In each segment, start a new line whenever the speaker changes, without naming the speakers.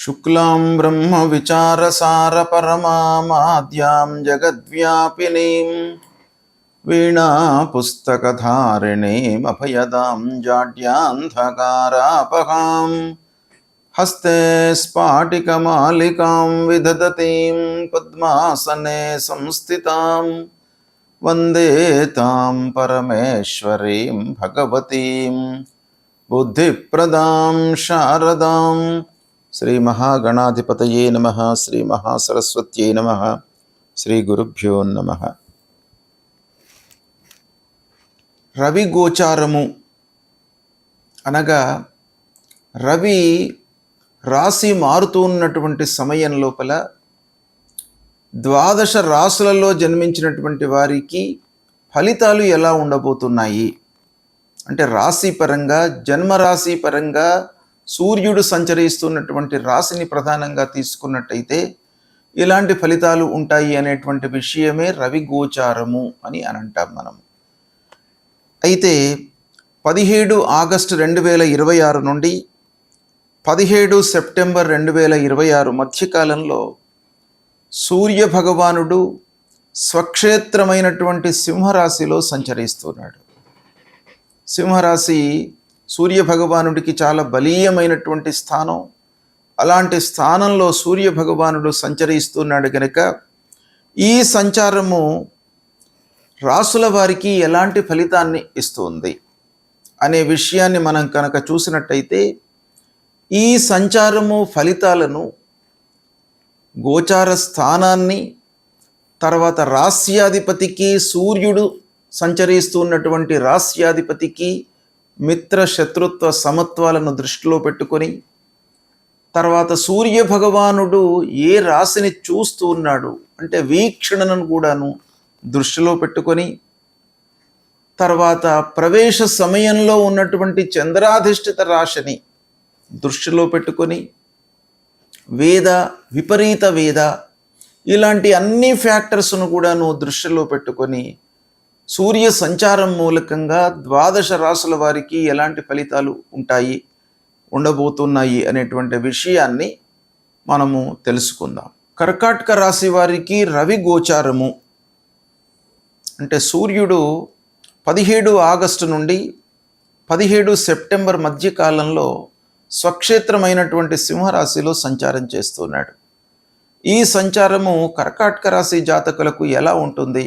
శుక్లాం బ్రహ్మ విచారసార పరమామాద్యాం జగద్వ్యాపినీం వీణా పుస్తకధారిణీం అభయదాం జాడ్యాంధకారాపహాం హస్తే స్ఫాటికమాలికాం విదదతీం పద్మాసనే సంస్థితాం వందే తాం పరమేశ్వరీం భగవతీం బుద్ధిప్రదాం శారదాం. శ్రీ మహాగణాధిపతయే నమః. శ్రీ మహాసరస్వత్యై నమః. శ్రీ గురుభ్యో నమః. రవి గోచారము అనగా రవి రాశి మారుతున్నటువంటి సమయం లోపల ద్వాదశ రాశులలో జన్మించినటువంటి వారికి ఫలితాలు ఎలా ఉండబోతున్నాయి అంటే రాశి పరంగా, జన్మరాశి పరంగా సూర్యుడు సంచరిస్తున్నటువంటి రాశిని ప్రధానంగా తీసుకున్నట్టయితే ఇలాంటి ఫలితాలు ఉంటాయి అనేటువంటి విషయమే రవి గోచారము అని అంటాం మనం. అయితే 17 ఆగస్టు 2026 నుండి 17 సెప్టెంబర్ 2026 మధ్యకాలంలో సూర్య భగవానుడు స్వక్షేత్రమైనటువంటి సింహరాశిలో సంచరిస్తున్నాడు. సింహరాశి సూర్య భగవానుడికి చాలా బలీయమైనటువంటి స్థానం. అలాంటి స్థానంలో సూర్య భగవానుడు సంచరిస్తున్నాడు కనుక ఈ సంచారము రాసుల వారికి ఎలాంటి ఫలితాన్ని ఇస్తుంది అనే విషయాన్ని మనం కనుక చూసినట్టయితే ఈ సంచారము ఫలితాలను గోచార స్థానాన్ని, తర్వాత రాస్యాధిపతికి, సూర్యుడు సంచరిస్తున్నటువంటి రాస్యాధిపతికి మిత్ర శత్రుత్వ సమత్వాలను దృష్టిలో పెట్టుకొని, తర్వాత సూర్య భగవానుడు ఏ రాశిని చూస్తూ ఉన్నాడు అంటే వీక్షణను కూడాను దృష్టిలో పెట్టుకొని, తర్వాత ప్రవేశ సమయంలో ఉన్నటువంటి చంద్రాధిష్ఠిత రాశిని దృష్టిలో పెట్టుకొని, వేద, విపరీత వేద ఇలాంటి అన్ని ఫ్యాక్టర్స్ను కూడాను దృష్టిలో పెట్టుకొని సూర్య సంచారం మూలకంగా ద్వాదశ రాశుల వారికి ఎలాంటి ఫలితాలు ఉండబోతున్నాయి అనేటువంటి విషయాన్ని మనము తెలుసుకుందాం. కర్కాటక రాశి వారికి రవి గోచారము అంటే సూర్యుడు 17 ఆగస్టు నుండి 17 సెప్టెంబర్ మధ్యకాలంలో స్వక్షేత్రమైనటువంటి సింహరాశిలో సంచారం చేస్తున్నాడు. ఈ సంచారము కర్కాటక రాశి జాతకులకు ఎలా ఉంటుంది,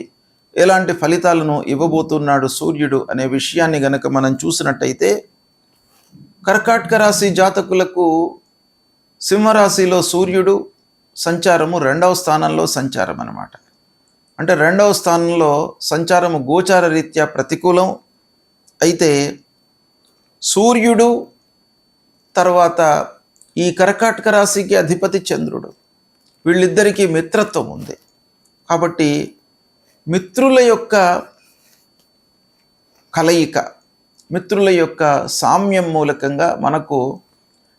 ఎలాంటి ఫలితాలను ఇవ్వబోతున్నాడు సూర్యుడు అనే విషయాన్ని గనక మనం చూసినట్టయితే, కర్కాటక రాశి జాతకులకు సింహరాశిలో సూర్యుడు సంచారము 2వ స్థానంలో సంచారం అన్నమాట. అంటే 2వ స్థానంలో సంచారము గోచార రీత్యా ప్రతికూలం. అయితే సూర్యుడు తర్వాత ఈ కర్కాటక రాశికి అధిపతి చంద్రుడు, వీళ్ళిద్దరికీ మిత్రత్వం ఉంది. కాబట్టి మిత్రుల యొక్క కలయిక, మిత్రుల యొక్క సామ్యం మూలకంగా మనకు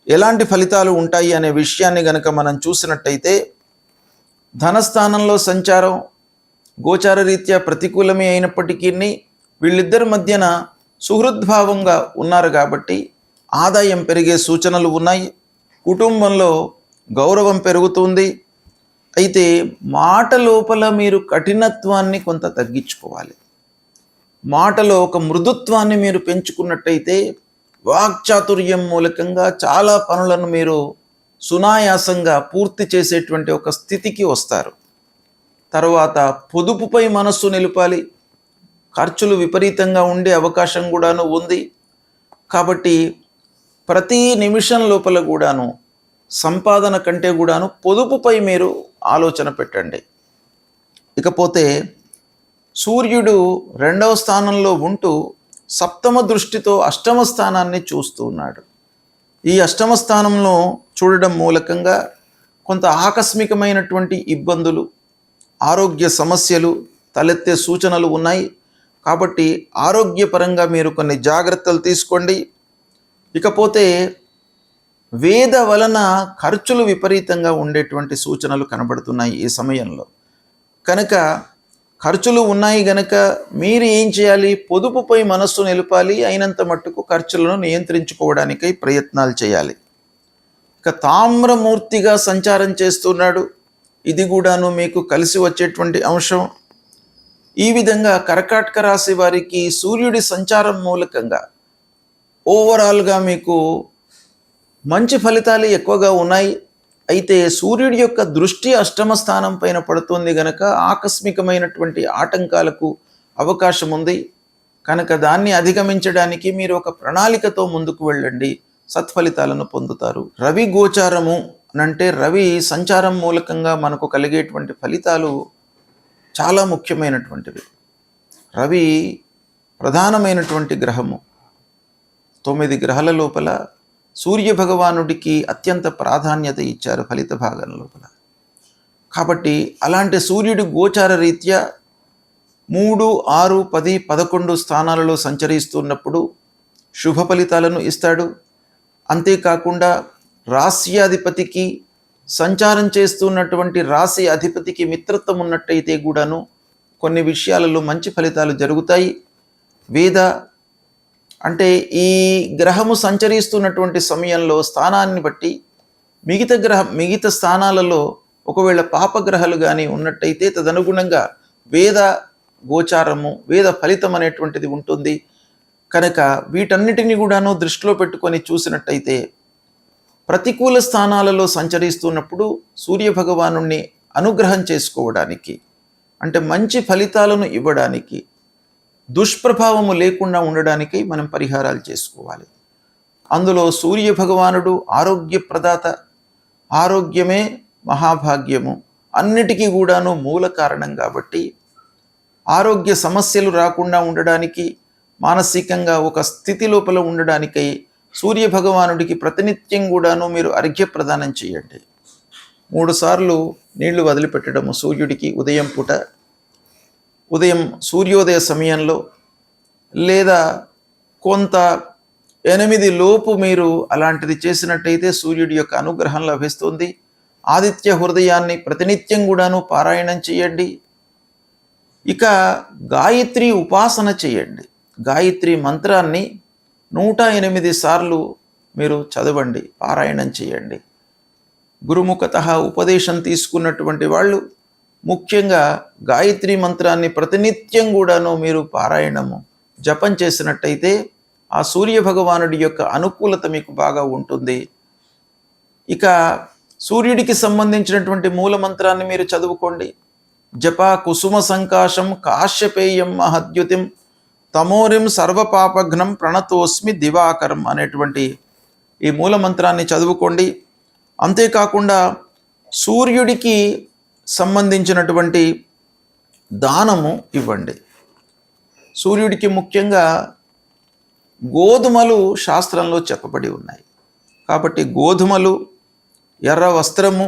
ఎలాంటి ఫలితాలు ఉంటాయి అనే విషయాన్ని గనక మనం చూసినట్టయితే, ధనస్థానంలో సంచారం గోచార రీత్యా ప్రతికూలమే అయినప్పటికీ వీళ్ళిద్దరి మధ్యన సుహృద్భావంగా ఉన్నారు కాబట్టి ఆదాయం పెరిగే సూచనలు ఉన్నాయి. కుటుంబంలో గౌరవం పెరుగుతుంది. అయితే మాట లోపల మీరు కఠినత్వాన్ని కొంత తగ్గించుకోవాలి. మాటలో ఒక మృదుత్వాన్ని మీరు పెంచుకున్నట్టయితే వాక్చాతుర్యం మూలకంగా చాలా పనులను మీరు సునాయాసంగా పూర్తి చేసేటువంటి ఒక స్థితికి వస్తారు. తర్వాత పొదుపుపై మనస్సు నిలపాలి. ఖర్చులు విపరీతంగా ఉండే అవకాశం కూడాను ఉంది. కాబట్టి ప్రతి నిమిషం లోపల కూడాను సంపాదన కంటే కూడాను పొదుపుపై మీరు ఆలోచన పెట్టండి. ఇకపోతే సూర్యుడు 2వ స్థానంలో ఉంటూ సప్తమ దృష్టితో అష్టమ స్థానాన్ని చూస్తూ ఉన్నాడు. ఈ అష్టమ స్థానంలో చూడడం మూలకంగా కొంత ఆకస్మికమైనటువంటి ఇబ్బందులు, ఆరోగ్య సమస్యలు తలెత్తే సూచనలు ఉన్నాయి. కాబట్టి ఆరోగ్యపరంగా మీరు కొన్ని జాగ్రత్తలు తీసుకోండి. ఇకపోతే వేద వలన ఖర్చులు విపరీతంగా ఉండేటువంటి సూచనలు కనబడుతున్నాయి ఈ సమయంలో. కనుక ఖర్చులు ఉన్నాయి గనక మీరు ఏం చేయాలి, పొదుపుపై మనస్సు నిలపాలి. అయినంత మట్టుకు ఖర్చులను నియంత్రించుకోవడానికై ప్రయత్నాలు చేయాలి. ఇక తామ్రమూర్తిగా సంచారం చేస్తున్నాడు. ఇది కూడాను మీకు కలిసి వచ్చేటువంటి అంశం. ఈ విధంగా కర్కాటక రాశి వారికి సూర్యుడి సంచారం మూలకంగా ఓవరాల్గా మీకు మంచి ఫలితాలు ఎక్కువగా ఉన్నాయి. అయితే సూర్యుడి యొక్క దృష్టి అష్టమ స్థానం పైన పడుతుంది గనక ఆకస్మికమైనటువంటి ఆటంకాలకు అవకాశం ఉంది. కనుక దాన్ని అధిగమించడానికి మీరు ఒక ప్రణాళికతో ముందుకు వెళ్ళండి, సత్ఫలితాలను పొందుతారు. రవి గోచారము అంటే రవి సంచారం మూలకంగా మనకు కలిగేటువంటి ఫలితాలు చాలా ముఖ్యమైనటువంటివి. రవి ప్రధానమైనటువంటి గ్రహము. 9 గ్రహాల లోపల సూర్య భగవానుడికి అత్యంత ప్రాధాన్యత ఇచ్చారు ఫలిత భాగం లోపల. కాబట్టి అలాంటి సూర్యుడి గోచార రీత్యా 3, 6, 10, 11 స్థానాలలో సంచరిస్తున్నప్పుడు శుభ ఫలితాలను ఇస్తాడు. అంతేకాకుండా రాశ్యాధిపతికి సంచారం చేస్తున్నటువంటి రాశి అధిపతికి మిత్రత్వం ఉన్నట్టయితే కూడాను కొన్ని విషయాలలో మంచి ఫలితాలు జరుగుతాయి. వేద అంటే ఈ గ్రహము సంచరిస్తున్నటువంటి సమయంలో స్థానాన్ని బట్టి మిగతా స్థానాలలో ఒకవేళ పాపగ్రహాలు కానీ ఉన్నట్టయితే తదనుగుణంగా వేద గోచారము, వేద ఫలితం అనేటువంటిది ఉంటుంది. కనుక వీటన్నిటిని కూడాను దృష్టిలో పెట్టుకొని చూసినట్టయితే ప్రతికూల స్థానాలలో సంచరిస్తున్నప్పుడు సూర్యభగవాను అనుగ్రహం చేసుకోవడానికి, అంటే మంచి ఫలితాలను ఇవ్వడానికి, దుష్ప్రభావము లేకుండా ఉండడానికి మనం పరిహారాలు చేసుకోవాలి. అందులో సూర్యభగవానుడు ఆరోగ్య ప్రదాత, ఆరోగ్యమే మహాభాగ్యము, అన్నిటికీ కూడాను మూల కారణం. కాబట్టి ఆరోగ్య సమస్యలు రాకుండా ఉండడానికి, మానసికంగా ఒక స్థితి లోపల ఉండడానికై సూర్యభగవానుడికి ప్రతినిత్యం కూడాను మీరు అర్ఘ్య ప్రదానం చేయండి. 3 సార్లు నీళ్లు వదిలిపెట్టడము సూర్యుడికి ఉదయం పూట, ఉదయం సూర్యోదయ సమయంలో, లేదా కొంత 8 లోపు మీరు అలాంటిది చేసినట్టయితే సూర్యుడి యొక్క అనుగ్రహం లభిస్తుంది. ఆదిత్య హృదయాన్ని ప్రతినిత్యం కూడాను పారాయణం చేయండి. ఇక గాయత్రి ఉపాసన చేయండి. గాయత్రి మంత్రాన్ని 108 సార్లు మీరు చదవండి, పారాయణం చేయండి. గురుముఖతః ఉపదేశం తీసుకున్నటువంటి వాళ్ళు ముఖ్యంగా గాయత్రి మంత్రాన్ని ప్రతినిత్యం కూడాను మీరు పారాయణము జపం చేసినట్టయితే ఆ సూర్యభగవానుడి యొక్క అనుకూలత మీకు బాగా ఉంటుంది. ఇక సూర్యుడికి సంబంధించినటువంటి మూల మంత్రాన్ని మీరు చదువుకోండి. జప కుసుమ సంకాశం కాశ్యపేయం మహద్యుతిం తమోరిం సర్వపాపఘ్నం ప్రణతోస్మి దివాకరం అనేటువంటి ఈ మూల మంత్రాన్ని చదువుకోండి. అంతేకాకుండా సూర్యుడికి సంబంధించినటువంటి దానము ఇవ్వండి. సూర్యుడికి ముఖ్యంగా గోధుమలు శాస్త్రంలో చెప్పబడి ఉన్నాయి. కాబట్టి గోధుమలు, ఎర్ర వస్త్రము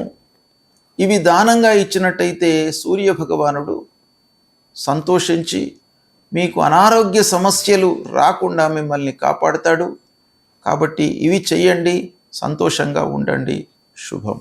ఇవి దానంగా ఇచ్చినట్టయితే సూర్యభగవానుడు సంతోషించి మీకు అనారోగ్య సమస్యలు రాకుండా మిమ్మల్ని కాపాడుతాడు. కాబట్టి ఇవి చెయ్యండి, సంతోషంగా ఉండండి. శుభం.